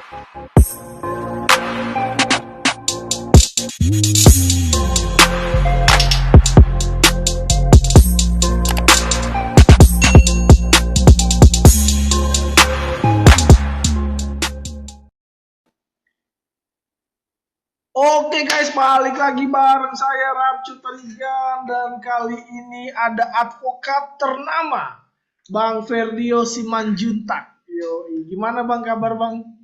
Oke guys, balik lagi bareng saya Ramcu Tarigan dan kali ini ada advokat ternama Bang Ferdio Simanjuntak. Yo, gimana Bang kabar Bang?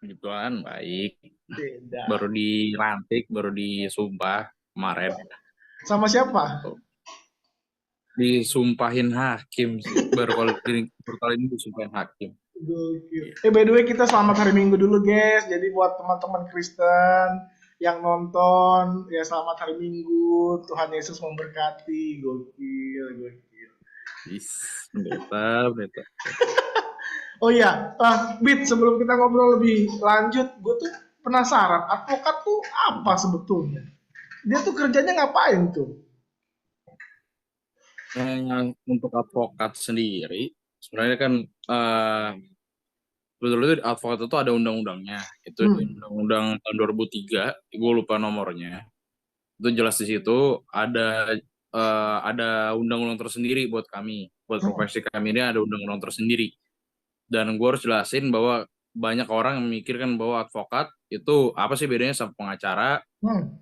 Gituan baik. Beda. Baru dilantik, baru disumpah kemarin. Sama siapa? Disumpahin hakim sih. Baru kali ini disumpahin hakim. Gokil. By the way kita selamat hari Minggu dulu guys. Jadi buat teman-teman Kristen yang nonton, ya selamat hari Minggu. Tuhan Yesus memberkati. Gokil, gokil. Pendeta. Oh iya, Bit, sebelum kita ngobrol lebih lanjut, gue tuh penasaran, advokat tuh apa sebetulnya? Dia tuh kerjanya ngapain tuh? Untuk advokat sendiri, sebenarnya kan betul itu advokat itu ada undang-undangnya. Itu undang-undang tahun 2003, gue lupa nomornya. Itu jelas di situ ada undang-undang tersendiri buat kami, buat profesi kami ini ada undang-undang tersendiri. Dan gue harus jelasin bahwa banyak orang yang memikirkan bahwa advokat itu apa sih bedanya sama pengacara,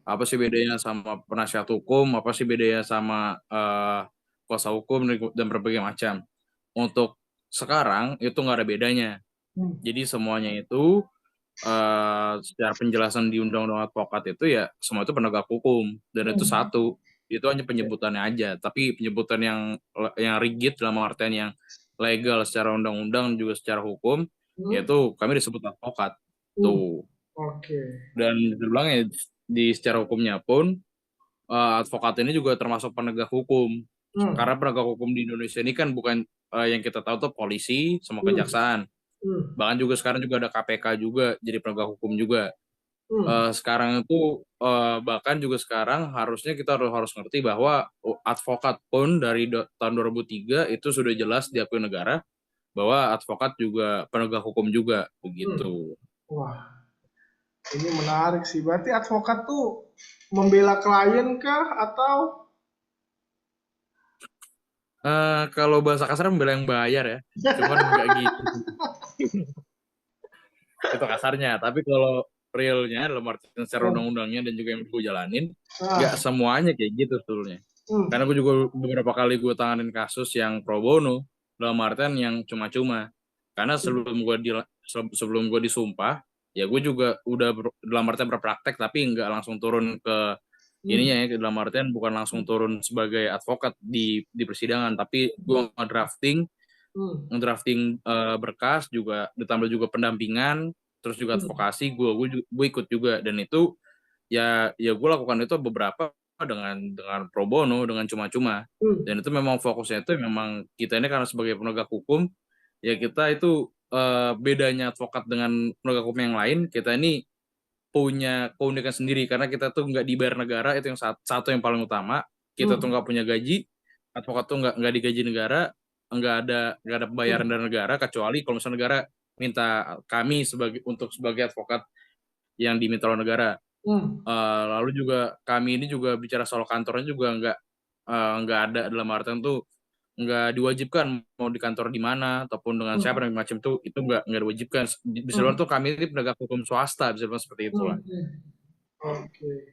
apa sih bedanya sama penasihat hukum, apa sih bedanya sama kuasa hukum dan berbagai macam. Untuk sekarang itu nggak ada bedanya. Jadi semuanya itu secara penjelasan di undang-undang advokat itu ya semua itu penegak hukum dan itu satu. Itu hanya penyebutannya aja, tapi penyebutan yang rigid dalam artian yang legal secara undang-undang juga secara hukum, yaitu kami disebut advokat. Tuh. Dan dibilangnya di secara hukumnya pun advokat ini juga termasuk penegak hukum. Karena penegak hukum di Indonesia ini kan bukan yang kita tahu tuh polisi sama kejaksaan. Bahkan juga sekarang juga ada KPK juga jadi penegak hukum juga. Sekarang itu bahkan juga sekarang harusnya kita harus ngerti bahwa advokat pun dari tahun 2003 itu sudah jelas diakui negara bahwa advokat juga penegak hukum juga begitu. Wah, ini menarik sih. Berarti advokat tuh membela klien kah atau? Kalau bahasa kasar membela yang bayar ya, cuman nggak gitu. Itu kasarnya. Tapi kalau realnya dalam artian secara undang-undangnya dan juga yang gue jalanin, nggak semuanya kayak gitu sebetulnya. Karena gue juga beberapa kali gue tanganin kasus yang pro bono dalam artian yang cuma-cuma. Karena sebelum gue disumpah, ya gue juga udah dalam artian berpraktek tapi nggak langsung turun ke ininya ya, dalam artian bukan langsung turun sebagai advokat di persidangan, tapi gue ngedrafting berkas juga, ditambah juga pendampingan, terus juga advokasi, gue ikut juga. Dan itu ya gue lakukan itu beberapa dengan pro bono, dengan cuma-cuma. Dan itu memang fokusnya itu memang kita ini karena sebagai penegak hukum, ya kita itu bedanya advokat dengan penegak hukum yang lain, kita ini punya keunikan sendiri karena kita tuh nggak dibayar negara, itu yang satu yang paling utama. Kita tuh nggak punya gaji, advokat tuh nggak digaji negara, nggak ada pembayaran dari negara, kecuali kalau misalnya negara minta kami sebagai advokat yang diminta oleh negara. Lalu juga kami ini juga bicara soal kantornya juga nggak ada dalam artian tuh nggak diwajibkan mau di kantor di mana ataupun dengan siapa dan macam itu nggak diwajibkan. Bisa bilang tuh kami ini penegak hukum swasta, bisa bilang seperti itulah.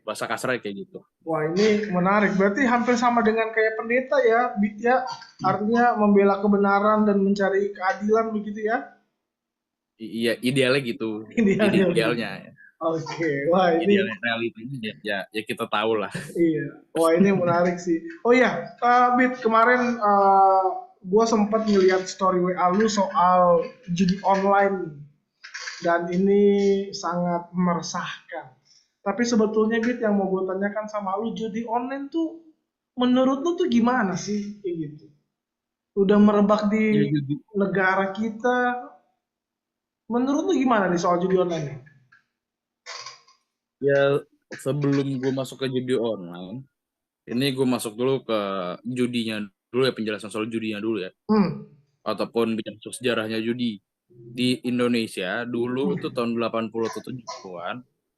Bahasa kasarnya kayak gitu. Wah, ini menarik. Berarti hampir sama dengan kayak pendeta ya, Bit ya. Artinya membela kebenaran dan mencari keadilan begitu ya. Iya, idealnya gitu. Idealnya. Oke, wah ini realitanya ya kita tahu lah. Iya, wah ini menarik sih. Oh iya, Bit, kemarin gue sempat ngeliat story WA lu soal judi online dan ini sangat meresahkan. Tapi sebetulnya Bit yang mau gue tanyakan sama lu, judi online tuh menurut lu tuh gimana sih kayak gitu? Udah merebak di negara kita. Menurut lu gimana nih soal judi online? Ya sebelum gue masuk ke judi online, ini gue masuk dulu ke judinya dulu ya, penjelasan soal judinya dulu ya. Ataupun bicara sejarahnya judi. di Indonesia dulu itu tahun 80 atau 70-an,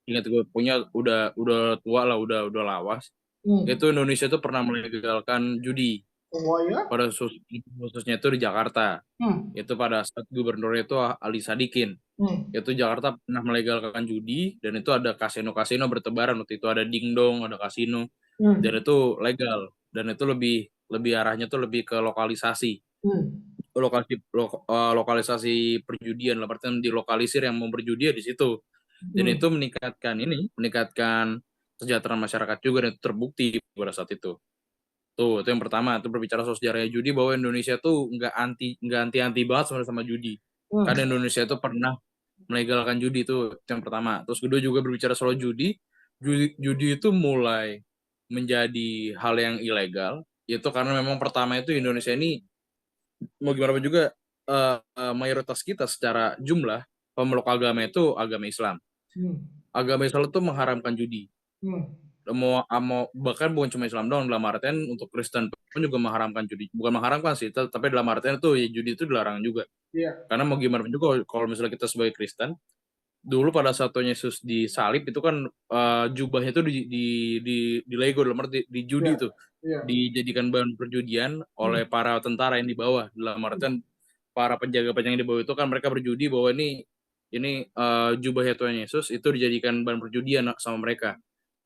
ingat gue punya udah tua lah, udah lawas. Hmm. Itu Indonesia itu pernah melegalkan judi Oh ya? pada khususnya itu di Jakarta. Hmm. Itu pada saat gubernur itu Ali Sadikin. Hmm. Itu Jakarta pernah melegalkan judi dan itu ada kasino-kasino bertebaran, waktu itu ada dingdong, ada kasino, dan Hmm. itu legal, dan itu lebih lebih arahnya tuh lebih ke lokalisasi Hmm. lokalisasi perjudian lah, artinya dilokalisir yang mau berjudi ya di situ, dan Hmm. itu meningkatkan kesejahteraan masyarakat juga, dan itu terbukti pada saat itu. Tuh, itu yang pertama, itu berbicara soal sejarahnya judi, bahwa Indonesia tuh nggak anti banget sebenarnya sama judi. Hmm. Karena Indonesia itu pernah melegalkan judi, itu yang pertama. Terus kedua juga berbicara soal judi itu mulai menjadi hal yang ilegal, itu karena memang pertama itu Indonesia ini mau gimana pun juga mayoritas kita secara jumlah pemeluk agama itu agama Islam. Hmm. Agama Islam itu mengharamkan judi. Hmm. Mau bahkan bukan cuma Islam doang, dalam artian untuk Kristen pun juga mengharamkan judi, bukan mengharamkan sih, tapi dalam artian itu ya judi itu dilarang juga, Iya. karena mau gimana pun juga kalau misalnya kita sebagai Kristen, dulu pada saat Tuhan Yesus disalib itu kan jubahnya itu di Lego, dalam arti di Iya. judi itu Iya. dijadikan bahan perjudian oleh Hmm. para tentara yang di bawah, dalam artian para penjaga-penjaga di bawah itu kan mereka berjudi bahwa ini jubahnya Tuhan Yesus itu dijadikan bahan perjudian sama mereka.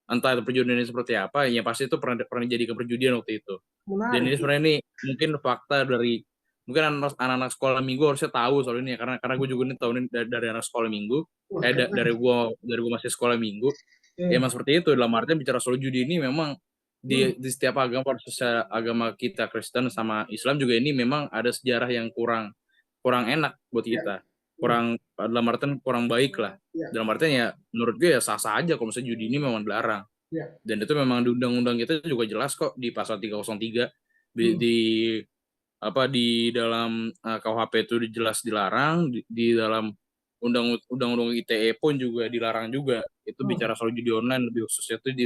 Entah itu perjudian ini seperti apa, ya pasti itu pernah dijadikan perjudian waktu itu. Dan Menarik. ini sebenarnya ini mungkin fakta dari mungkin anak-anak sekolah minggu harusnya tahu soal ini ya, karena gue juga ini tahu ini dari anak sekolah minggu, Wah, keren. dari gue masih sekolah minggu. Ya Hmm. emang seperti itu, dalam artian bicara soal judi ini memang Hmm. di setiap agama, khususnya agama kita Kristen sama Islam juga, ini memang ada sejarah yang kurang kurang enak buat Iya. kita, Hmm. dalam artian kurang baik lah, Iya. dalam artian ya menurut gue ya sah-sah aja kalau misalnya judi ini memang dilarang, Iya. dan itu memang di undang-undang kita juga jelas kok, di pasal 303 Hmm. di dalam KUHP itu jelas dilarang, di dalam undang-undang ITE pun juga dilarang juga, itu Hmm. bicara soal judi online, lebih khususnya itu di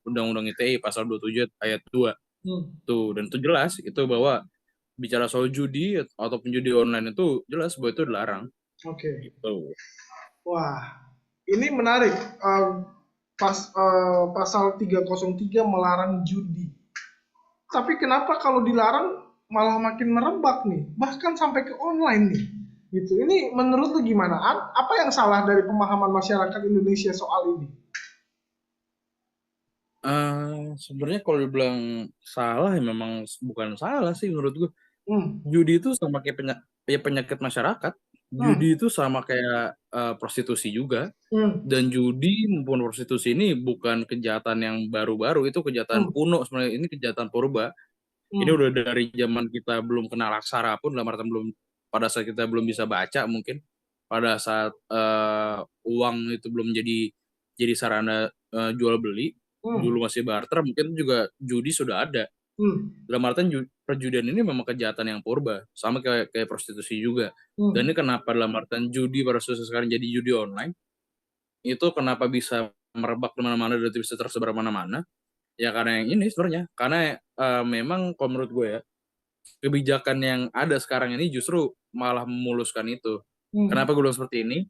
undang-undang ITE pasal 27 ayat 2 Hmm. tuh, dan itu jelas itu bahwa bicara soal judi ataupun judi online itu jelas bahwa itu dilarang Oke. gitu. Wah, ini menarik. Pasal 303 melarang judi. Tapi kenapa kalau dilarang malah makin merebak nih? Bahkan sampai ke online nih. Gitu. Ini menurut lu gimana? Apa yang salah dari pemahaman masyarakat Indonesia soal ini? Sebenarnya kalau dibilang salah ya memang bukan salah sih menurut gue. Hmm. Judi itu sama kayak penyakit masyarakat. Hmm. Judi itu sama kayak prostitusi juga. Hmm. Dan judi maupun prostitusi ini bukan kejahatan yang baru-baru, itu kejahatan Hmm. kuno sebenarnya, ini kejahatan purba. Ini Hmm. udah dari zaman kita belum kenal aksara pun, dalam artian belum, pada saat kita belum bisa baca mungkin, pada saat uang itu belum jadi sarana jual beli, Hmm. dulu masih barter, mungkin juga judi sudah ada. Hmm. Dalam artian perjudian ini memang kejahatan yang purba, sama kayak prostitusi juga. Dan Hmm. ini kenapa dalam artian judi pada suatu sekarang jadi judi online, itu kenapa bisa merebak di mana-mana dan bisa tersebar mana-mana? Ya karena yang ini sebenarnya, karena memang kalau menurut gue ya, kebijakan yang ada sekarang ini justru malah memuluskan itu. Hmm. Kenapa gue bilang seperti ini?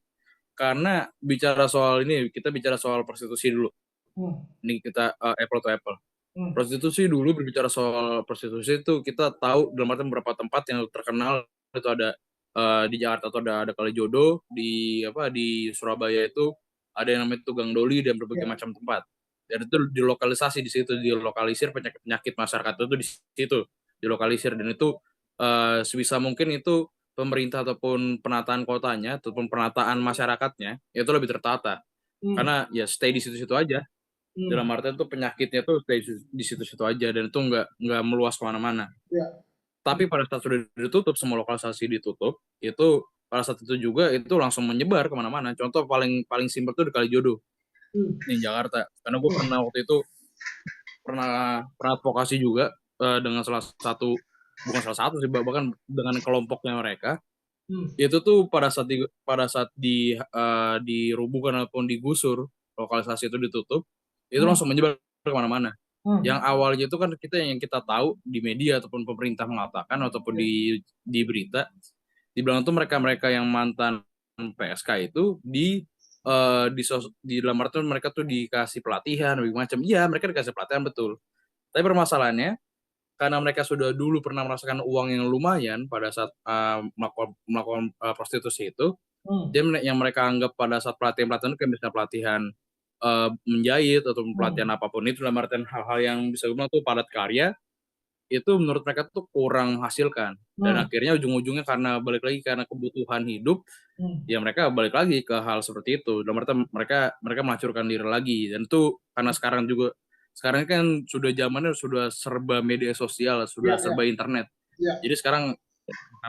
Karena bicara soal ini, kita bicara soal prostitusi dulu. Hmm. Ini kita apple to apple. Hmm. Prostitusi dulu, berbicara soal prostitusi itu kita tahu dalam arti beberapa tempat yang terkenal itu ada di Jakarta, atau ada Kalijodo, di Surabaya itu ada yang namanya Tugang Doli, dan berbagai Ya. macam tempat. Dan itu dilokalisasi di situ, dilokalisir penyakit masyarakat itu di situ, dilokalisir, dan itu sebisa mungkin itu pemerintah ataupun penataan kotanya ataupun penataan masyarakatnya itu lebih tertata, Hmm. karena ya stay di situ-situ aja, dalam Hmm. artian tuh penyakitnya tuh stay di situ-situ aja, dan itu nggak meluas kemana-mana. Ya. Tapi pada saat sudah ditutup, semua lokalisasi ditutup, itu pada saat itu juga itu langsung menyebar kemana-mana. Contoh paling paling simpel tuh di Kalijodo Hmm. di Jakarta, karena gue pernah waktu itu pernah advokasi juga dengan salah satu, bukan salah satu sih, bahkan dengan kelompoknya mereka. Hmm. Itu tuh pada saat dirubuhkan ataupun digusur, lokalisasi itu ditutup, itu Hmm. langsung menyebar kemana-mana. Yang Hmm. awalnya itu kan yang kita tahu di media ataupun pemerintah mengatakan ataupun Ya. di berita, dibilang tuh mereka-mereka yang mantan PSK itu di dalam artian mereka tuh dikasih pelatihan macam. Iya, mereka dikasih pelatihan betul. Tapi permasalahannya karena mereka sudah dulu pernah merasakan uang yang lumayan pada saat melakukan prostitusi itu, yang mereka anggap pada saat pelatihan-pelatihan itu kayak misalnya pelatihan menjahit atau pelatihan apapun itu, dalam artian hal-hal yang bisa gue bilang tuh padat karya, itu menurut mereka tuh kurang menghasilkan. Dan akhirnya ujung-ujungnya karena balik lagi karena kebutuhan hidup, ya mereka balik lagi ke hal seperti itu. Dalam artian mereka melacurkan diri lagi. Dan itu karena sekarang kan sudah zamannya sudah serba media sosial, sudah Ya, serba internet. ya. Jadi sekarang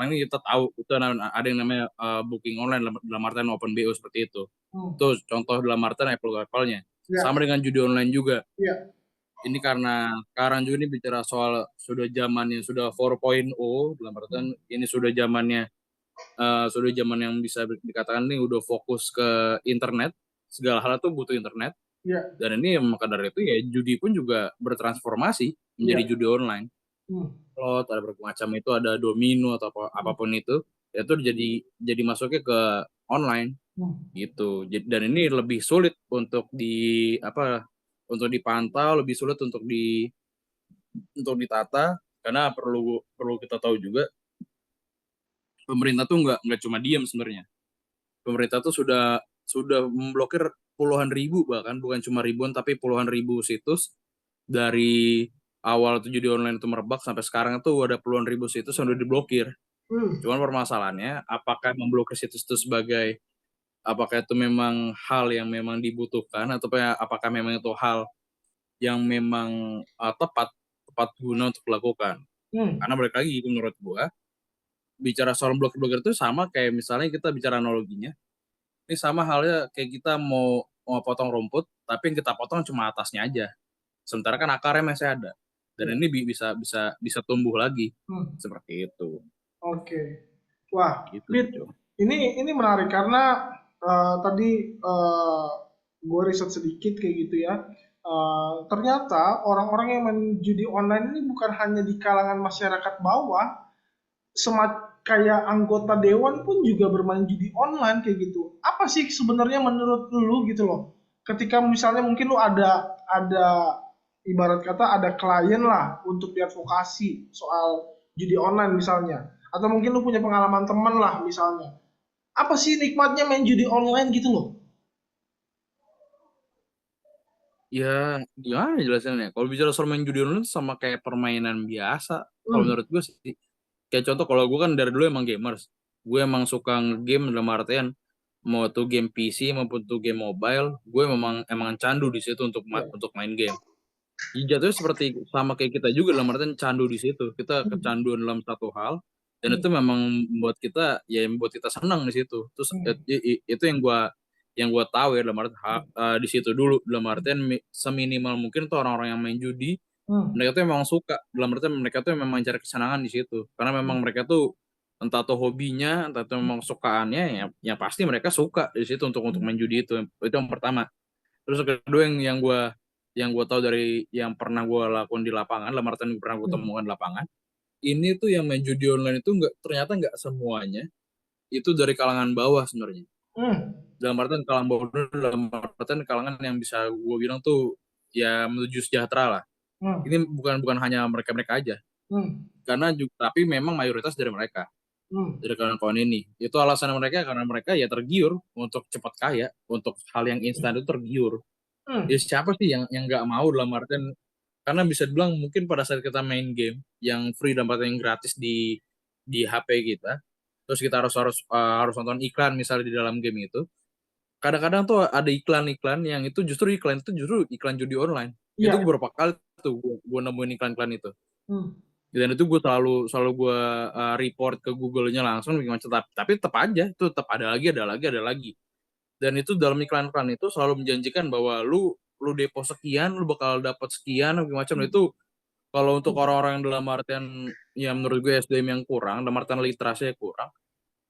ini kita tahu itu ada yang namanya booking online dalam artian open BO seperti itu. Itu contoh dalam artian Apple-nya. Ya, Sama dengan judi online juga. ya. Ini karena sekarang juga ini bicara soal sudah zamannya sudah 4.0 dalam artian ini sudah zamannya zaman yang bisa dikatakan ini udah fokus ke internet, segala hal itu butuh internet. Ya. Dan ini maka dari itu ya judi pun juga bertransformasi menjadi judi online. Slot ada berbagai macam itu, ada domino atau apapun itu jadi masuknya ke online gitu. Dan ini lebih sulit untuk dipantau, lebih sulit untuk ditata, karena perlu kita tahu juga pemerintah tuh nggak cuma diam sebenarnya. Pemerintah tuh sudah memblokir puluhan ribu, bahkan bukan cuma ribuan tapi puluhan ribu situs dari awal tuh judi online itu merebak sampai sekarang tuh ada puluhan ribu situs yang udah diblokir. Cuman permasalahannya apakah memblokir situs itu apakah itu memang hal yang memang dibutuhkan atau apakah memang itu hal yang memang tepat guna untuk dilakukan. Karena balik lagi menurut gua bicara soal blokir itu sama kayak misalnya kita bicara analoginya. Ini sama halnya kayak kita mau potong rumput, tapi yang kita potong cuma atasnya aja. Sementara kan akarnya masih ada. Dan ini bisa tumbuh lagi. Seperti itu. Oke. Wah, Gitu, Bit, ini menarik karena tadi gue riset sedikit kayak gitu ya. Ternyata orang-orang yang main judi online ini bukan hanya di kalangan masyarakat bawah, kayak anggota dewan pun juga bermain judi online kayak gitu. Apa sih sebenarnya menurut lu gitu loh? Ketika misalnya mungkin lu ada ibarat kata ada klien lah untuk diadvokasi soal judi online misalnya, atau mungkin lu punya pengalaman teman lah misalnya. Apa sih nikmatnya main judi online gitu loh? Ya, gimana jelasinnya? Kalau bicara soal main judi online sama kayak permainan biasa. Kalau menurut gue sih, kayak contoh kalau gue kan dari dulu emang gamers. Gue emang suka game dalam artian mau tuh game PC maupun tuh game mobile, gue emang candu di situ untuk main game. Jatuhnya seperti sama kayak kita juga dalam artian candu di situ. Kita kecanduan dalam satu hal dan itu memang membuat kita senang di situ. Terus itu yang gua tahu ya dalam artian di situ dulu dalam artian seminimal mungkin tuh orang-orang yang main judi mereka tuh memang suka dalam artian mereka tuh memang mencari kesenangan di situ karena memang mereka tuh entah tuh hobinya entah tuh memang sukaannya ya pasti mereka suka di situ untuk main judi itu yang pertama. Terus yang kedua yang gue tahu dari yang pernah gue lakukan di lapangan, dalam artian pernah gue temukan di lapangan, ini tuh yang main judi online itu ternyata nggak semuanya itu dari kalangan bawah sebenarnya. Dalam artian kalangan bawah, dalam artian kalangan yang bisa gue bilang tuh ya menuju sejahtera lah. Ini bukan hanya mereka aja, karena juga tapi memang mayoritas dari mereka. Dari kawan-kawan ini itu alasan mereka karena mereka ya tergiur untuk cepat kaya, untuk hal yang instan itu tergiur. Ya siapa sih yang nggak mau dalam artian karena bisa dibilang mungkin pada saat kita main game yang free dan yang gratis di HP kita terus kita harus nonton iklan misalnya di dalam game itu kadang-kadang tuh ada iklan-iklan yang itu justru iklan judi online. Itu beberapa kali tuh gue nemuin iklan-iklan itu dan itu gue selalu gue report ke Google-nya langsung tapi tetap aja itu tetap ada lagi dan itu dalam iklan-iklan itu selalu menjanjikan bahwa lu depo sekian lu bakal dapat sekian macam itu. Kalau untuk orang-orang yang dalam artian ya menurut gue SDM yang kurang dalam artian literasi kurang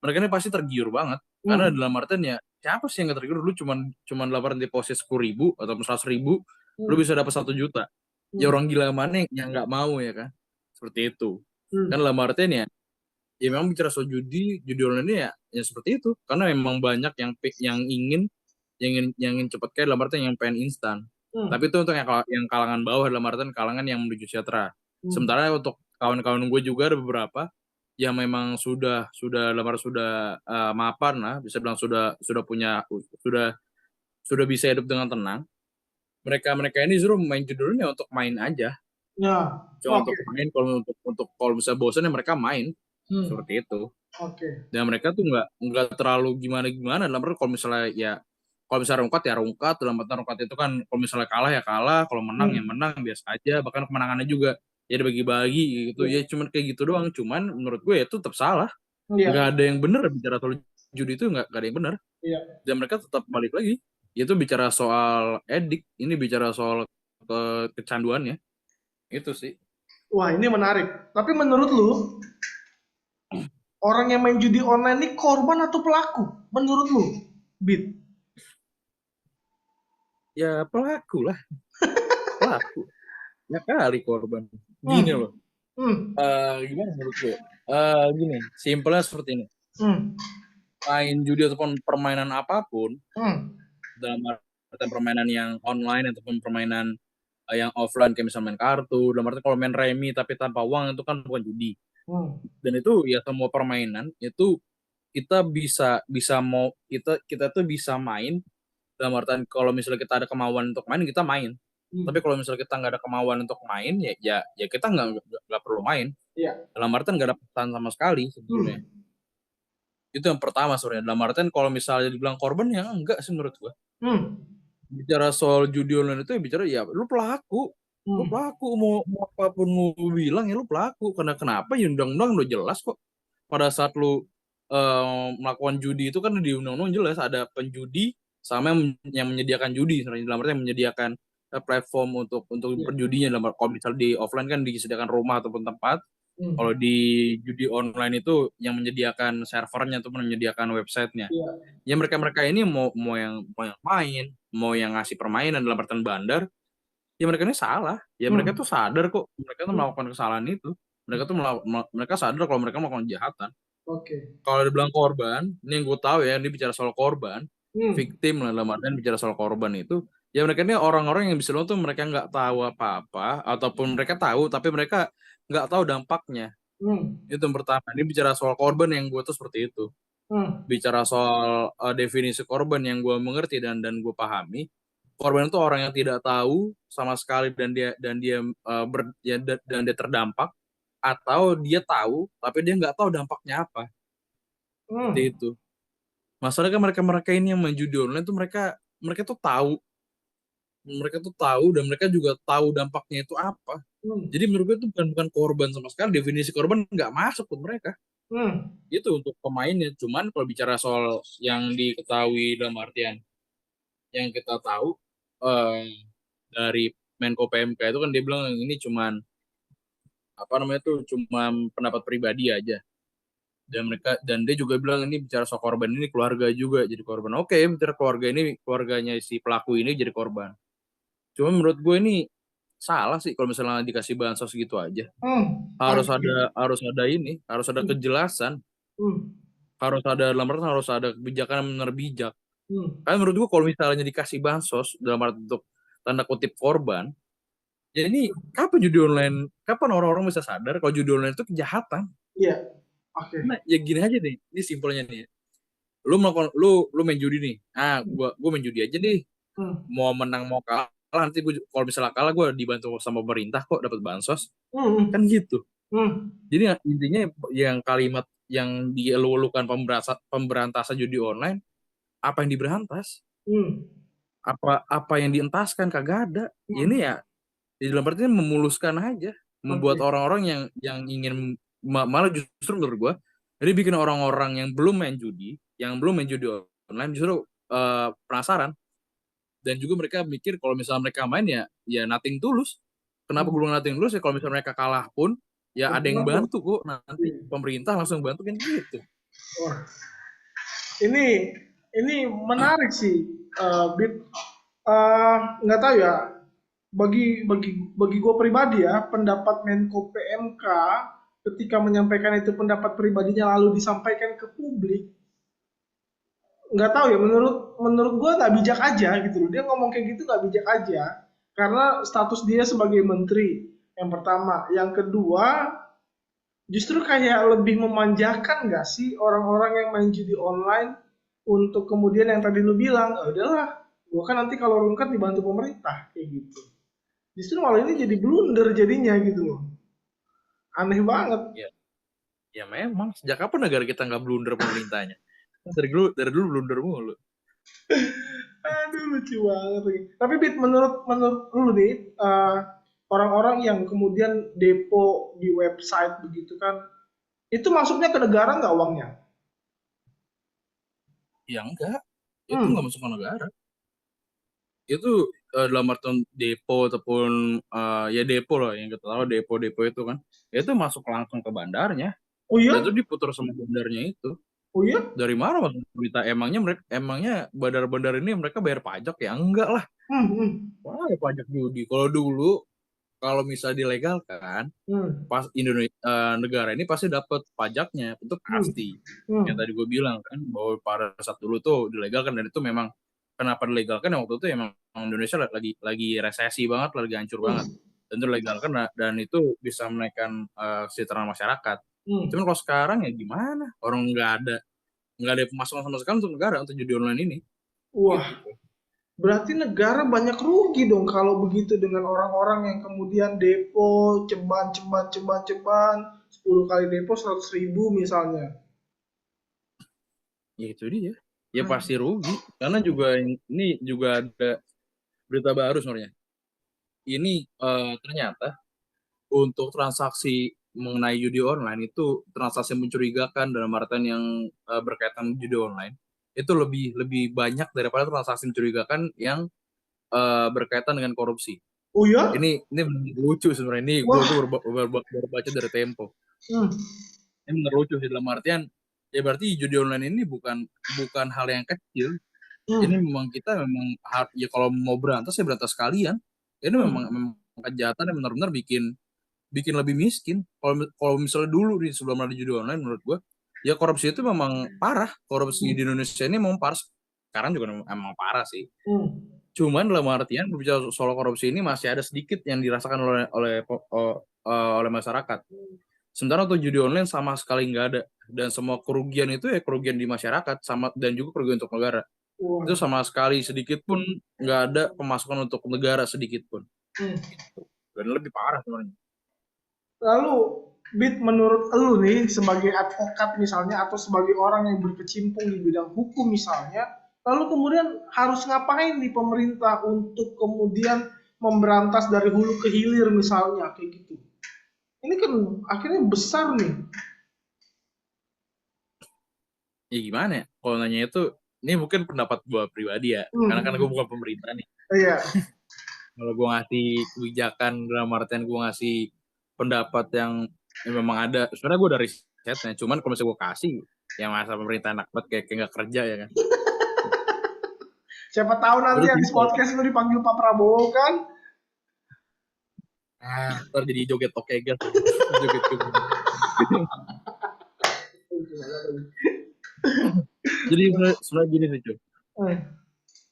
mereka ini pasti tergiur banget karena dalam artian ya siapa sih yang gak tergiur lu cuman dalam deposit 10.000 atau 100.000 lu bisa dapat 1 juta ya orang gila mana yang nggak mau ya kan seperti itu kan dalam artian ya memang bicara soal judi online ini ya seperti itu, karena memang banyak yang ingin cepat kayak dalam artian yang pengen instan. Tapi itu untuk yang kalangan bawah, dalam artian kalangan yang menuju sejahtera. Sementara untuk kawan-kawan gue juga ada beberapa yang memang sudah dalam arti sudah mapan lah, bisa bilang sudah bisa hidup dengan tenang. Mereka ini justru main judulnya untuk main aja. Ya, Cuma oke. untuk main, kalau misalnya bosan ya mereka main seperti itu. Oke. Dan mereka tuh nggak terlalu gimana dalam arti kalau misalnya rungkat ya rungkat, dalam arti rungkat itu kan kalau misalnya kalah ya kalah, kalau menang ya menang biasa aja, bahkan kemenangannya juga ya dibagi-bagi gitu Iya. ya, cuman kayak gitu doang. Cuman menurut gue ya itu tetap salah, nggak Iya. ada yang benar bicara soal judi itu, nggak ada yang benar. Iya. Dan mereka tetap balik lagi, itu bicara soal edik, ini bicara soal kecanduannya itu sih. Wah, ini menarik. Tapi menurut lu, orang yang main judi online ini korban atau pelaku? Menurut lu, Bit? Ya pelaku lah, pelaku ya kali korban. Gini Hmm. loh, Hmm. gimana menurut gue? Gini, simpelnya seperti ini. Hmm. Main judi ataupun permainan apapun, Hmm. dalam artian permainan yang online ataupun permainan yang offline kayak misalnya main kartu, dalam arti kalau main remi tapi tanpa uang itu kan bukan judi. Hmm. Dan itu ya semua permainan itu kita bisa mau kita tuh bisa main, dalam artian kalau misalnya kita ada kemauan untuk main kita main. Tapi Hmm. kalau misalnya kita nggak ada kemauan untuk main ya kita nggak perlu main. Iya. Dalam artian nggak ada pesan sama sekali sebetulnya. Hmm. Itu yang pertama sebenarnya. Dalam artian kalau misalnya dibilang korban ya enggak sih menurut gua. Hmm. Bicara soal judi online itu ya bicara ya lu pelaku. Lu Hmm. pelaku, mau apapun lu bilang ya lu pelaku. Karena kenapa ya undang-undang udah jelas kok. Pada saat lu melakukan judi itu kan di undang-undang jelas ada penjudi sama yang menyediakan judi sebenarnya, dalam artian menyediakan platform untuk Iya. perjudinya. Kalau misalnya di offline kan disediakan rumah ataupun tempat. Hmm. Kalau di judi online itu yang menyediakan servernya atau menyediakan websitenya. Iya. Ya mereka ini mau yang main, mau yang ngasih permainan dalam artian bandar, ya mereka ini salah. Ya mereka Hmm. tuh sadar kok mereka tuh Hmm. melakukan kesalahan itu. Mereka sadar kalau mereka melakukan kejahatan. Oke. Kalau dibilang korban, ini yang gue tahu ya, ini bicara soal korban, Hmm. victim lah dalam artian bicara soal korban itu, ya mereka ini orang-orang yang bisa bilang tuh mereka nggak tahu apa-apa, ataupun mereka tahu tapi mereka nggak tahu dampaknya. Hmm. Itu yang pertama. Ini bicara soal korban yang gue tuh seperti itu. Hmm. Bicara soal definisi korban yang gue mengerti dan gue pahami, korban itu orang yang tidak tahu sama sekali dan dia terdampak, atau dia tahu tapi dia nggak tahu dampaknya apa. Seperti Hmm. itu. Masalahnya kan mereka ini yang main judi online tuh mereka mereka tuh tahu mereka tuh tahu dan mereka juga tahu dampaknya itu apa. Hmm. Jadi menurut gue itu bukan korban sama sekali, definisi korban nggak masuk buat mereka. Hmm. Itu untuk pemainnya. Cuman kalau bicara soal yang diketahui dalam artian yang kita tahu eh, dari Menko PMK itu kan dia bilang ini cuman apa namanya tuh cuma pendapat pribadi aja. Dan dia juga bilang ini bicara soal korban ini keluarga juga jadi korban. Oke, bicara keluarga ini keluarganya si pelaku ini jadi korban. Cuma menurut gue ini salah sih kalau misalnya dikasih bansos gitu aja. Hmm. Harus ada Hmm. kejelasan, Hmm. harus ada kebijakan yang benar bijak. Hmm. Karena menurut gue kalau misalnya dikasih bansos dalam arti untuk tanda kutip korban, ya ini kapan orang-orang bisa sadar kalau judi online itu kejahatan? Iya. Oke. Nah, ya gini aja deh, ini simpelnya nih. Lu main judi nih. Gua main judi aja deh. Hmm. Mau menang mau kalah nanti kalau misalnya kalah gue dibantu sama pemerintah kok dapat bansos. Hmm. Kan gitu. Hmm. Jadi intinya yang kalimat yang dielu-elukan pemberantasan judi online, apa yang diberantas? Hmm. Apa yang dientaskan kagak ada. Hmm. Ini ya di dalam artinya memuluskan aja, membuat Oke. orang-orang yang ingin malah justru menurut gue, jadi bikin orang-orang yang belum main judi, online justru penasaran, dan juga mereka mikir kalau misalnya mereka main ya nothing tulus. Kenapa gue Hmm. bilang nothing tulus ya, kalau misalnya mereka kalah pun ya ada yang Betul. bantu kok, nanti pemerintah langsung bantu kan gitu. Wah, ini menarik sih, Bit. Nggak tahu ya. Bagi gue pribadi ya, pendapat Menko PMK ketika menyampaikan itu pendapat pribadinya lalu disampaikan ke publik, nggak tahu ya, menurut menurut gue nggak bijak aja gitu loh, dia ngomong kayak gitu nggak bijak aja karena status dia sebagai menteri yang pertama, yang kedua justru kayak lebih memanjakan nggak sih orang-orang yang main judi online untuk kemudian yang tadi lu bilang, "Ah, udahlah, gua kan nanti kalau rungkat dibantu pemerintah," kayak gitu. Justru malah ini jadi blunder jadinya gitu loh. Aneh banget. Ya, ya memang sejak kapan negara kita nggak blunder pemerintahnya? Dari dulu blunder mulu. Aduh lucu banget lagi. Tapi Bit, menurut menurut lu nih, orang-orang yang kemudian depo di website begitu kan, itu masuknya ke negara nggak uangnya? Ya enggak, itu nggak Hmm, masuk ke negara. Itu dalam artian depo ataupun ya depo lah yang kita tahu depo-depo itu kan, ya itu masuk langsung ke bandarnya oh dan itu iya? diputar sama bandarnya itu. Oh iya? Dari mana mas berita emangnya bandar-bandar ini mereka bayar pajak ya enggak lah. Hmm, hmm, Wah, ada pajak judi. Kalau dulu kalau misalnya dilegalkan hmm, pas Indonesia negara ini pasti dapat pajaknya itu hmm, pasti. Yang hmm, tadi gue bilang kan bahwa pada saat dulu tuh dilegalkan dan itu memang kenapa dilegalkan yang waktu itu emang Indonesia lagi resesi banget, lagi hancur banget. hmm, Dan itu dilegalkan dan itu bisa menaikkan kesejahteraan masyarakat. Cuman hmm. kalau sekarang ya gimana? Orang nggak ada pemasukan sama sekali untuk negara untuk judi online ini. Wah, Gitu. berarti negara banyak rugi dong kalau begitu dengan orang-orang yang kemudian depo, ceban, 10 kali depo 100.000 misalnya. Ya itu dia. Ya Ah, pasti rugi. Karena juga ini juga ada berita baru sebenarnya. Ini ternyata untuk transaksi mengenai judi online itu transaksi mencurigakan dalam artian yang berkaitan judi online itu lebih lebih banyak daripada transaksi mencurigakan yang berkaitan dengan korupsi. oh ya? Ini lucu sebenarnya. Ini gue Wah, baru baca dari Tempo. hmm, Ini bener lucu sih dalam artian ya berarti judi online ini bukan bukan hal yang kecil. Ini hmm, memang kita memang ya kalau mau berantas ya berantas sekalian. Ini memang hmm, memang kejahatan yang benar-benar bikin bikin lebih miskin. Kalau kalau misalnya dulu di sebelum ada judi online menurut gue ya korupsi itu memang parah. Korupsi di hmm, Indonesia ini memang parah. Sekarang juga emang parah sih. hmm, Cuman dalam artian berbicara soal korupsi ini masih ada sedikit yang dirasakan oleh masyarakat. Sementara untuk judi online sama sekali nggak ada dan semua kerugian itu ya kerugian di masyarakat sama dan juga kerugian untuk negara. Itu wah, sama sekali sedikit pun nggak ada pemasukan untuk negara sedikit pun. hmm. Dan lebih parah sebenarnya. Lalu, Bit, menurut elu nih, sebagai advokat misalnya, atau sebagai orang yang berkecimpung di bidang hukum misalnya, lalu kemudian harus ngapain di pemerintah untuk kemudian memberantas dari hulu ke hilir misalnya, kayak gitu. Ini kan akhirnya besar nih. Ya gimana ya? Kalau nanya itu, ini mungkin pendapat gue pribadi ya. Karena kan gue Hmm, bukan pemerintah nih. iya. Kalau gue ngasih kebijakan dalam artian gue ngasih pendapat yang memang ada. Sebenarnya gue dari risetnya. Cuman kalau misalnya gue kasih, ya masa pemerintah enak banget kayak nggak kerja ya kan. Siapa tahu nanti Terus habis simpel. podcast itu dipanggil Pak Prabowo kan? Ntar jadi joget oke gas. Joget joget. Jadi sebenarnya gini sih cuy. Eh,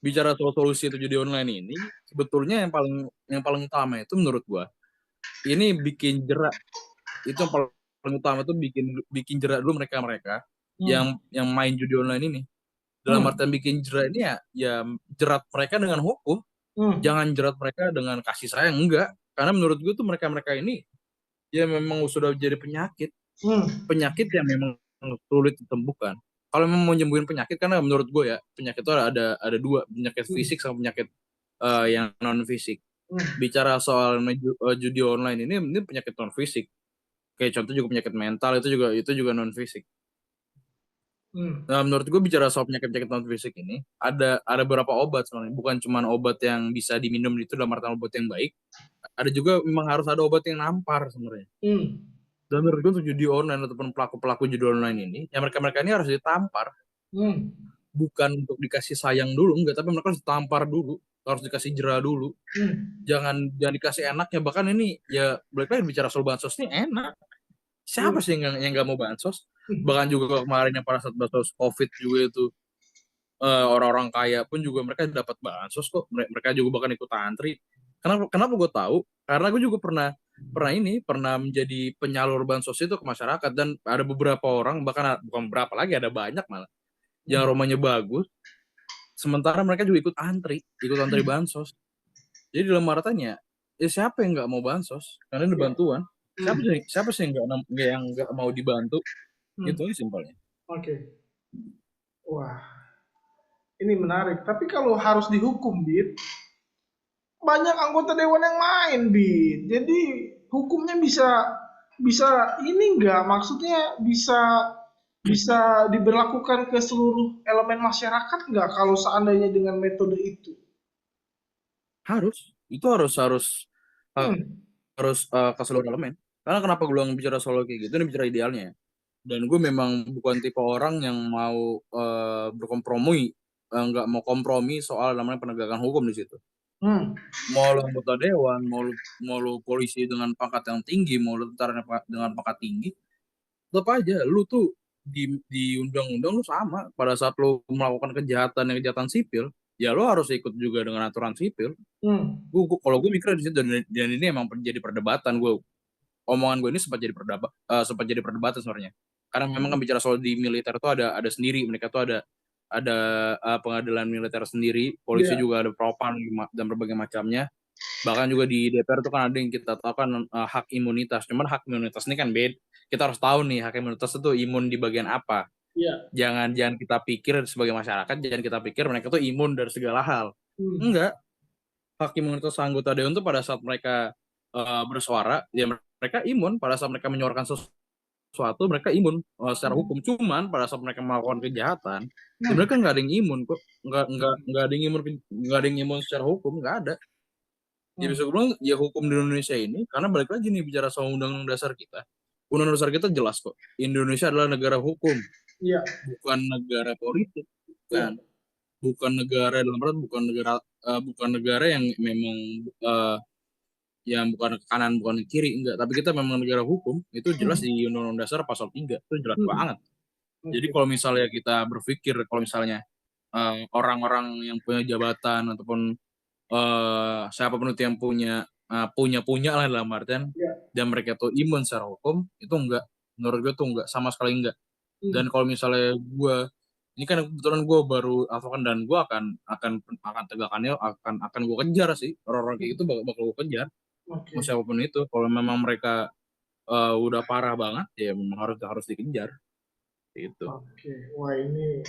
Bicara soal solusi itu judi online ini, sebetulnya yang paling utama itu menurut gua, ini bikin jerak. Itu yang paling utama itu bikin bikin jerak dulu mereka-mereka hmm, yang main judi online ini. Dalam hmm, artian bikin jerak ini ya jerat mereka dengan hukum, hmm, jangan jerat mereka dengan kasih sayang enggak. Karena menurut gua tuh mereka-mereka ini ya memang sudah jadi penyakit, hmm, penyakit yang memang sulit disembuhkan. Kalau memang mau nyembuhin penyakit, karena menurut gue ya penyakit itu ada dua, penyakit hmm, fisik sama penyakit yang non fisik. hmm, Bicara soal judi online ini penyakit non fisik. Kayak contoh juga penyakit mental itu juga non fisik. hmm, Nah, menurut gue bicara soal penyakit-penyakit non fisik ini ada beberapa obat sebenarnya, bukan cuma obat yang bisa diminum itu dalam artian obat yang baik. Ada juga memang harus ada obat yang nampar sebenarnya. hmm, Dan menurut gue untuk judi online ataupun pelaku-pelaku judi online ini, ya mereka-mereka ini harus ditampar, hmm, bukan untuk dikasih sayang dulu, enggak, tapi mereka harus ditampar dulu, harus dikasih jera dulu. hmm. Jangan jangan dikasih enaknya, bahkan ini ya balik lagi bicara soal bansos ini enak. Siapa sih yang nggak mau bansos? Bahkan juga kemarin yang pada saat bansos COVID juga itu orang-orang kaya pun juga mereka dapat bansos kok. Mereka juga bahkan ikut antri. Kenapa gue tahu? Karena gue juga pernah menjadi penyalur bansos itu ke masyarakat, dan ada beberapa orang, bahkan bukan beberapa lagi, ada banyak malah yang rumahnya bagus, sementara mereka juga ikut antri bansos. Jadi dalam artinya, siapa yang nggak mau bansos? Karena ada bantuan. Siapa sih yang nggak mau dibantu? Itu aja simpelnya. Oke. Wah, ini menarik. Tapi kalau harus dihukum, Bit, banyak anggota dewan yang main, Bit. Jadi hukumnya bisa bisa ini enggak? Maksudnya bisa bisa diberlakukan ke seluruh elemen masyarakat enggak kalau seandainya dengan metode itu? Itu harus Hmm. ke seluruh elemen. Karena kenapa gue bilang bicara soal kayak gitu, ini bicara idealnya. Dan gue memang bukan tipe orang yang mau berkompromi, nggak mau kompromi soal namanya penegakan hukum di situ. Hmm. Mau lo anggota dewan, mau lo polisi dengan pangkat yang tinggi, mau lo tentara dengan pangkat tinggi, tetap aja lu tuh di undang-undang lu sama. Pada saat lu melakukan kejahatan sipil, ya lo harus ikut juga dengan aturan sipil. Hmm. Kalau gue mikir di situ, dan ini emang jadi perdebatan. Omongan gue ini sempat jadi perdebatan sebenarnya, karena memang kan bicara soal di militer tuh ada sendiri, mereka tuh ada pengadilan militer sendiri, polisi Ya. juga ada propam dan berbagai macamnya. Bahkan juga di DPR tuh kan ada yang kita tahu kan hak imunitas. Cuman hak imunitas ini kan beda. Kita harus tahu nih hak imunitas itu imun di bagian apa. Ya. Jangan kita pikir sebagai masyarakat, jangan kita pikir mereka tuh imun dari segala hal. Hmm. Enggak. Hak imunitas anggota dewan tuh pada saat mereka bersuara, ya mereka imun. Pada saat mereka menyuarakan sesuatu, mereka imun secara hukum. Cuman pada saat mereka melakukan kejahatan, ya mereka nggak ada yang imun kok. Nggak ada yang imun, nggak ada yang imun secara hukum, nggak ada. Ya bisa gue bilang, ya hukum di Indonesia ini, karena balik lagi nih bicara soal undang-undang dasar kita. Undang-undang dasar kita jelas kok. Indonesia adalah negara hukum, Iya. bukan negara politik. Iya. Kan? Bukan negara dalam arti bukan negara yang memang yang bukan ke kanan, bukan ke kiri, enggak. Tapi kita memang negara hukum, itu jelas di Undang-Undang Dasar pasal 3, itu jelas banget. Jadi kalau misalnya kita berpikir, kalau misalnya orang-orang yang punya jabatan ataupun siapapun itu yang punya lah dalam artian, dan mereka tuh imun secara hukum, itu enggak. Menurut gue tuh enggak, sama sekali enggak. Dan kalau misalnya ini kan kebetulan gue baru advokat, dan gue akan tegakannya, akan gue kejar sih orang-orang kayak gitu, bakal gue kejar. Mau siapapun itu, kalau memang mereka udah parah banget, ya memang harus dikejar gitu. Oke, wah ini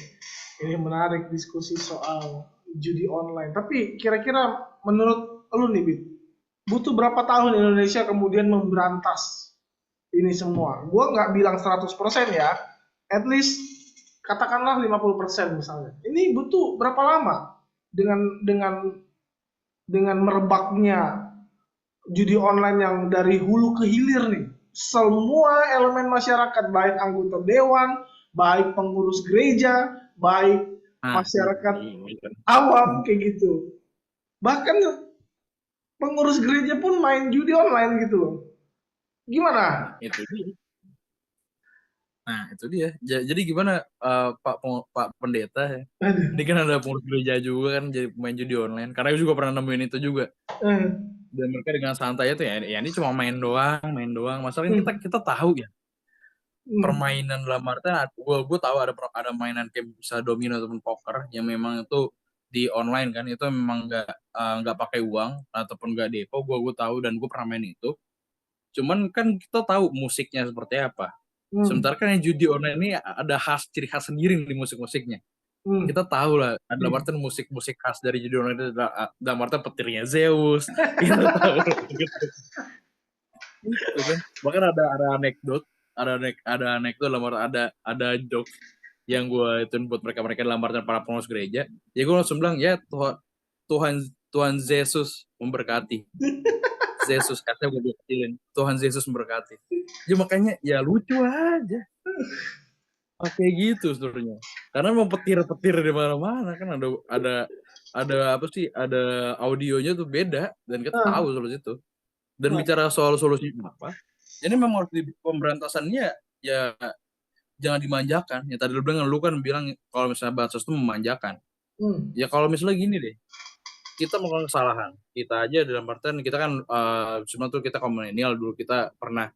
menarik diskusi soal judi online. Tapi kira-kira menurut lu nih, Bit, butuh berapa tahun Indonesia kemudian memberantas ini semua? Gua nggak bilang 100% ya, at least katakanlah 50% misalnya. Ini butuh berapa lama dengan dengan merebaknya judi online yang dari hulu ke hilir nih? Semua elemen masyarakat, baik anggota dewan, baik pengurus gereja, baik masyarakat awam kayak gitu. Bahkan pengurus gereja pun main judi online gitu loh. Gimana? Itu dia. Jadi gimana Pak Pendeta ya? Aduh. Ini kan ada pengurus gereja juga kan jadi pemain judi online. Karena gue juga pernah nemuin itu juga. Dan mereka dengan santai itu ya ini cuma main doang. Masalahnya kita tahu ya. Permainan dalam artian, gue tahu ada mainan kayak bisa domino ataupun poker yang memang itu di online kan, itu memang nggak pakai uang ataupun nggak depo. Gue tahu dan gue pernah main itu. Cuman kan kita tahu musiknya seperti apa. Sementara kan yang judi online ini ada ciri khas sendiri di musik-musiknya. Kita tahu lah, ada artian musik-musik khas dari judi online itu dalam artian petirnya Zeus. Kita tahu gitu. Bahkan ada anekdot dalam artian ada jokes yang gue itu buat mereka dalam artian para pengurus gereja. Ya gue langsung bilang, ya Tuhan Yesus memberkati. Yesus, katanya gue kecilin, Tuhan Yesus memberkati. Ya makanya ya lucu aja. Kayak gitu sebenarnya. Karena mau petir di mana-mana kan ada apa sih? Ada audionya tuh beda dan kita tahu solusi itu. Dan bicara soal solusi apa? Jadi memang harus di pemberantasannya ya jangan dimanjakan. Ya tadi lu kan bilang kalau misalnya bansos itu memanjakan. Ya kalau misalnya gini deh, kita melakukan kesalahan. Kita aja dalam artian kita kan sebenarnya tuh kita kaum milenial dulu kita pernah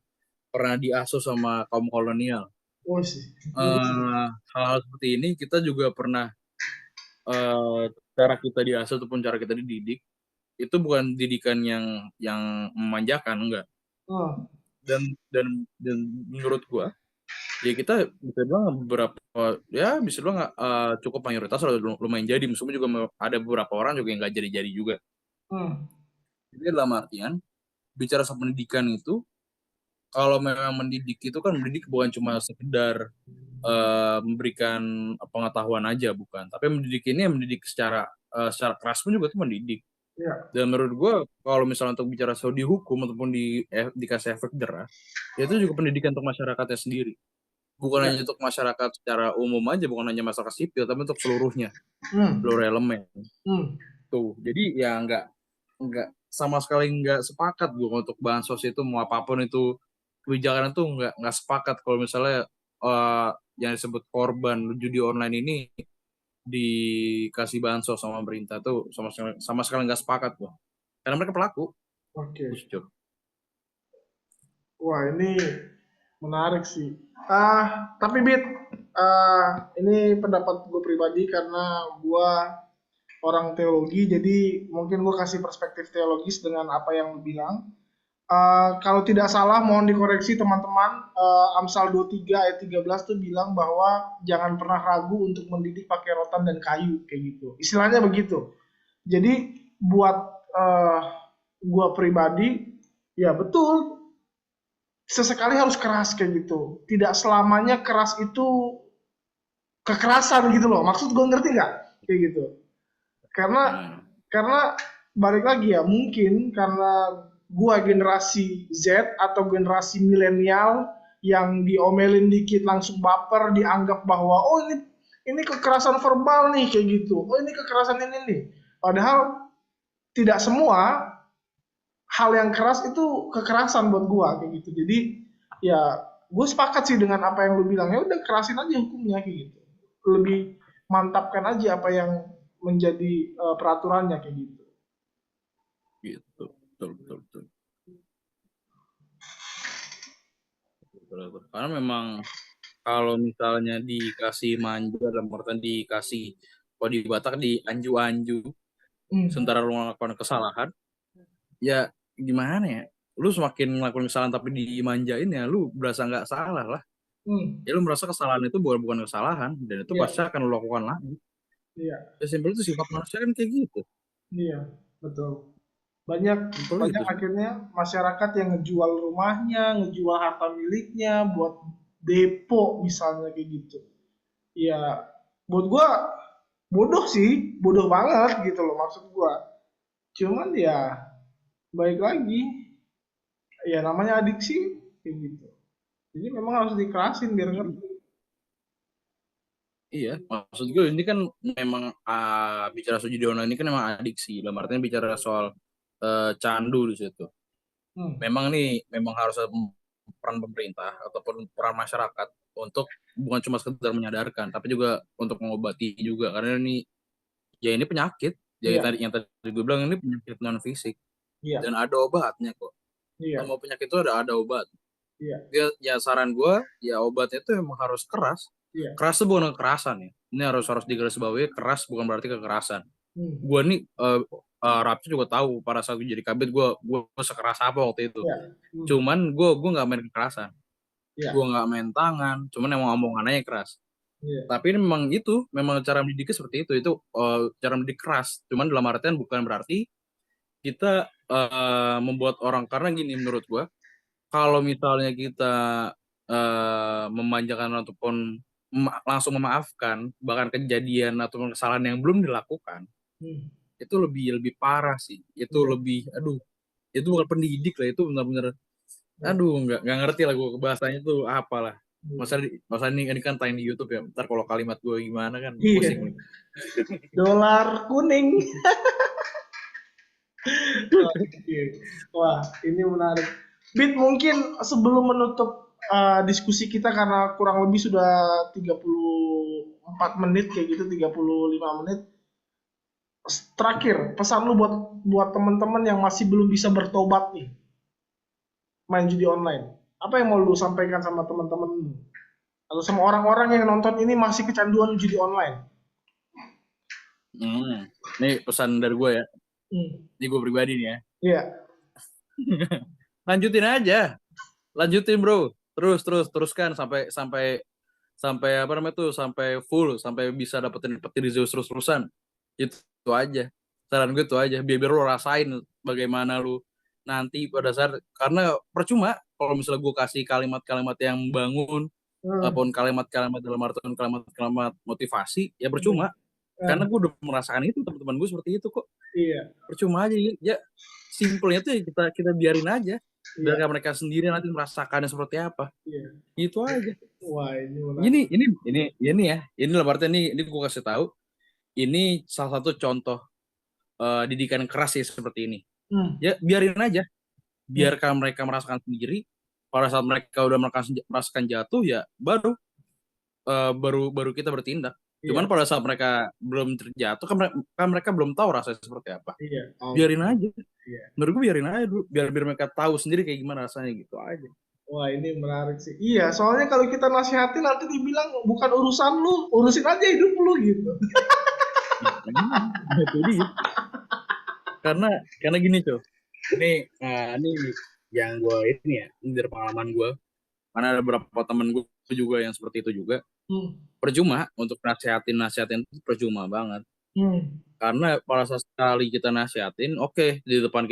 diasuh sama kaum kolonial. Oh sih. Hal-hal seperti ini kita juga pernah eh, cara kita diasuh ataupun cara kita dididik itu bukan didikan yang memanjakan, enggak. Hmm. Dan menurut gua ya kita bisa bilang beberapa ya bisa bilang cukup mayoritas lumayan jadi, meskipun juga ada beberapa orang juga yang nggak jadi-jadi juga. Jadi dalam artian bicara soal pendidikan itu, kalau memang mendidik itu kan mendidik bukan cuma sekedar memberikan pengetahuan aja, bukan, tapi mendidik ini mendidik secara keras pun juga itu mendidik. Ya. Dan menurut gue kalau misalnya untuk bicara soal dihukum ataupun dikasih efek jerah, ya itu juga pendidikan untuk masyarakatnya sendiri, bukan hanya untuk masyarakat secara umum aja, bukan hanya masyarakat sipil, tapi untuk seluruhnya, seluruh elemen tuh. Jadi ya nggak sama sekali nggak sepakat gue untuk bansos itu mau apapun itu kebijakan itu nggak sepakat kalau misalnya yang disebut korban judi online ini dikasih bansos sama pemerintah tuh sama sekali nggak sepakat gue, karena mereka pelaku. Oke. Justru. Wah, ini menarik sih. Tapi Bit, ini pendapat gue pribadi karena gue orang teologi, jadi mungkin gue kasih perspektif teologis dengan apa yang lu bilang. Kalau tidak salah, mohon dikoreksi teman-teman, Amsal 23 ayat 13 tuh bilang bahwa jangan pernah ragu untuk mendidik pakai rotan dan kayu, kayak gitu. Istilahnya begitu. Jadi buat gue pribadi, ya betul, sesekali harus keras kayak gitu. Tidak selamanya keras itu kekerasan gitu loh. Maksud gue ngerti nggak? Kayak gitu. Karena balik lagi ya, mungkin karena gua generasi Z atau generasi milenial yang diomelin dikit langsung baper, dianggap bahwa oh ini kekerasan verbal nih kayak gitu. Oh ini kekerasan ini nih. Padahal tidak semua hal yang keras itu kekerasan buat gua kayak gitu. Jadi ya gue sepakat sih dengan apa yang lu bilang, ya udah kerasin aja hukumnya kayak gitu. Lebih mantapkan aja apa yang menjadi peraturannya kayak gitu. Gitu, betul. Karena memang kalau misalnya dikasih manja dalam artian dikasih, kalau di Batak di anju-anju, sementara lu melakukan kesalahan, ya gimana ya? Lu semakin melakukan kesalahan tapi dimanjain ya lu berasa nggak salah lah. Ya lu merasa kesalahan itu bukan kesalahan dan itu pasti akan lu lakukan lagi. Iya. Ya simpel itu sifat manusia kan kayak gitu. Iya, betul. Banyak Simpel banyak itu. akhirnya masyarakat yang ngejual rumahnya, ngejual harta miliknya buat depo misalnya kayak gitu. Ya, buat gua bodoh sih, bodoh banget gitu loh maksud gua. Cuman ya baik lagi, ya namanya adiksi kayak gitu. Jadi memang harus dikerasin biar ngerti. Iya, maksud gue ini kan memang bicara soal judi online ini kan memang adiksi. Dalam artinya bicara soal candu di situ. Memang harus ada peran pemerintah ataupun peran masyarakat untuk bukan cuma sekedar menyadarkan, tapi juga untuk mengobati juga, karena ini penyakit. Jadi Iya, yang tadi gue bilang ini penyakit non fisik iya, dan ada obatnya kok. iya, Semua penyakit itu ada obat. iya, Ya saran gue ya obatnya itu memang harus keras. iya. Keras itu bukan kekerasan ya. Ini harus digarisbawahi, keras bukan berarti kekerasan. Hmm, Gue nih Rapci juga tahu pada saat gue jadi kabit gue sekeras apa waktu itu. iya, Cuman gue nggak main kekerasan, gue iya, nggak main tangan, cuman emang omongannya keras. iya, Tapi ini memang cara mendidiknya seperti itu cara mendidik keras. Cuman dalam artian bukan berarti kita membuat orang, karena gini menurut gue, kalau misalnya kita memanjakan ataupun langsung memaafkan bahkan kejadian atau kesalahan yang belum dilakukan, itu lebih lebih parah sih. Itu iya, lebih, aduh, itu bukan pendidik lah, itu benar-benar, iya, aduh, nggak ngerti lah gue bahasanya tuh apalah. iya. Masa ini kan tayang di YouTube ya, ntar kalau kalimat gue gimana kan Iya. pusing nih. Dolar kuning. Oke. Wah, ini menarik. Bit, mungkin sebelum menutup diskusi kita karena kurang lebih sudah 34 menit kayak gitu, 35 menit. Terakhir, pesan lu buat buat teman-teman yang masih belum bisa bertobat nih main judi online. Apa yang mau lu sampaikan sama teman-teman lu? Atau sama orang-orang yang nonton ini masih kecanduan judi online? Ini pesan dari gue ya. Ini gue pribadi nih ya. Iya. Lanjutin aja. Lanjutin, bro. Teruskan sampai apa namanya tuh, sampai full, sampai bisa dapetin Zeus terus-terusan. Itu aja. Saran gue itu aja. Biar lu rasain bagaimana lu nanti pada saat, karena percuma kalau misalnya gue kasih kalimat-kalimat yang membangun, ataupun kalimat-kalimat dalam artian kalimat-kalimat motivasi, ya percuma. Karena gue udah merasakan itu, teman-teman gue seperti itu kok. Iya. Percuma aja ya. Simpelnya tuh kita biarin aja. Biar mereka sendiri nanti merasakannya seperti apa. Iya. Itu aja. Wah, ini ya. Ini lah artinya ini gue kasih tahu. Ini salah satu contoh didikan keras ya seperti ini. Ya biarin aja. Biarkan mereka merasakan sendiri. Pada saat mereka udah merasakan jatuh, ya baru kita bertindak. Cuman pada saat mereka belum terjatuh, kan mereka belum tahu rasanya seperti apa. Iya. Biarin aja. Menurut gue biarin aja dulu, biar mereka tahu sendiri kayak gimana rasanya, gitu aja. Wah, ini menarik sih. Iya, soalnya kalau kita nasihatin nanti dibilang bukan urusan lu, urusin aja hidup lu gitu. Itu dia. Karena gini tuh. Ini yang gue ini ya, ini dari pengalaman gue. Karena ada beberapa temen gue juga yang seperti itu juga. Percuma untuk nasihatin itu percuma banget. Karena pada saat sekali kita nasihatin, oke, di depan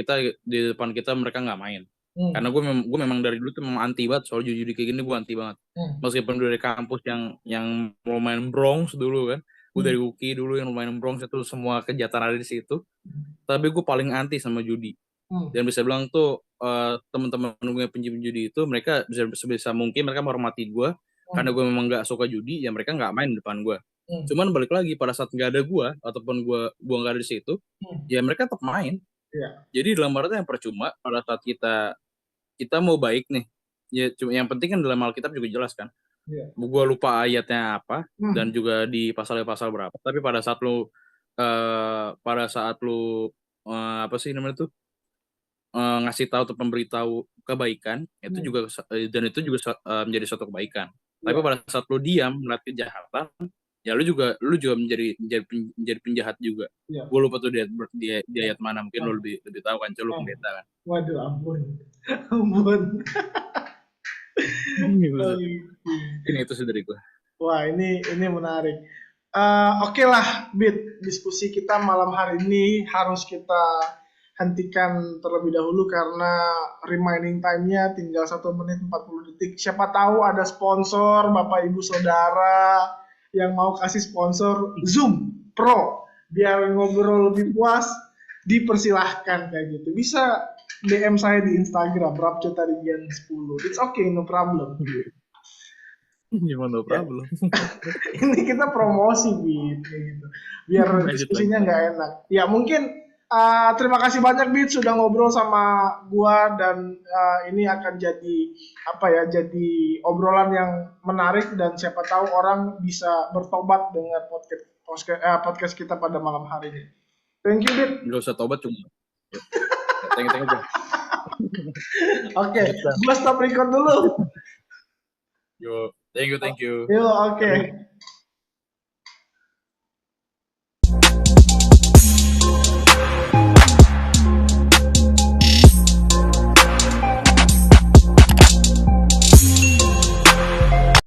kita mereka nggak main. Karena gue memang dari dulu tuh memang anti banget soal judi kayak gini, gue anti banget. Meskipun dari kampus yang mau main Bronx dulu kan, gue dari UKI dulu yang main Bronx itu semua kejahatan ada di situ. Tapi gue paling anti sama judi. Dan bisa bilang tuh teman-teman gue penjudi judi itu, mereka sebisa mungkin mereka menghormati gue. Karena gue memang nggak suka judi, ya mereka nggak main di depan gue. Cuman balik lagi pada saat nggak ada gue ataupun gue nggak ada di situ, ya mereka tetap main. Jadi dalam artinya yang percuma pada saat kita mau baik nih, ya yang penting kan dalam Alkitab juga jelas kan. Gue lupa ayatnya apa dan juga di pasal berapa. Tapi pada saat lu apa sih namanya tuh, ngasih tahu atau memberitahu kebaikan, itu juga dan itu juga menjadi suatu kebaikan. Tapi pada saat lu diam melihat kejahatan, ya lu juga menjadi penjahat juga. Gue lupa tuh di ayat mana, mungkin lu lebih tahu kan, lu pendeta kan. Waduh, ampun. Ini itu sih dari gue. Wah, ini menarik. Oke lah, Bit, diskusi kita malam hari ini harus kita hentikan terlebih dahulu karena remaining time-nya tinggal 1 menit 40 detik. Siapa tahu ada sponsor, Bapak Ibu Saudara yang mau kasih sponsor Zoom Pro biar ngobrol lebih puas, dipersilahkan kayak gitu. Bisa DM saya di Instagram rapcotarigian10. It's okay, no problem. Gimana problem? Ini kita promosi gitu. Biar diskusinya nggak enak. Ya mungkin terima kasih banyak Bit sudah ngobrol sama gua dan ini akan jadi jadi obrolan yang menarik dan siapa tahu orang bisa bertobat dengan podcast kita pada malam hari ini. Thank you Bit. Nggak usah tobat cuma. Thank you aja. Oke, gua stop record dulu. Yo, thank you. Yo, oke.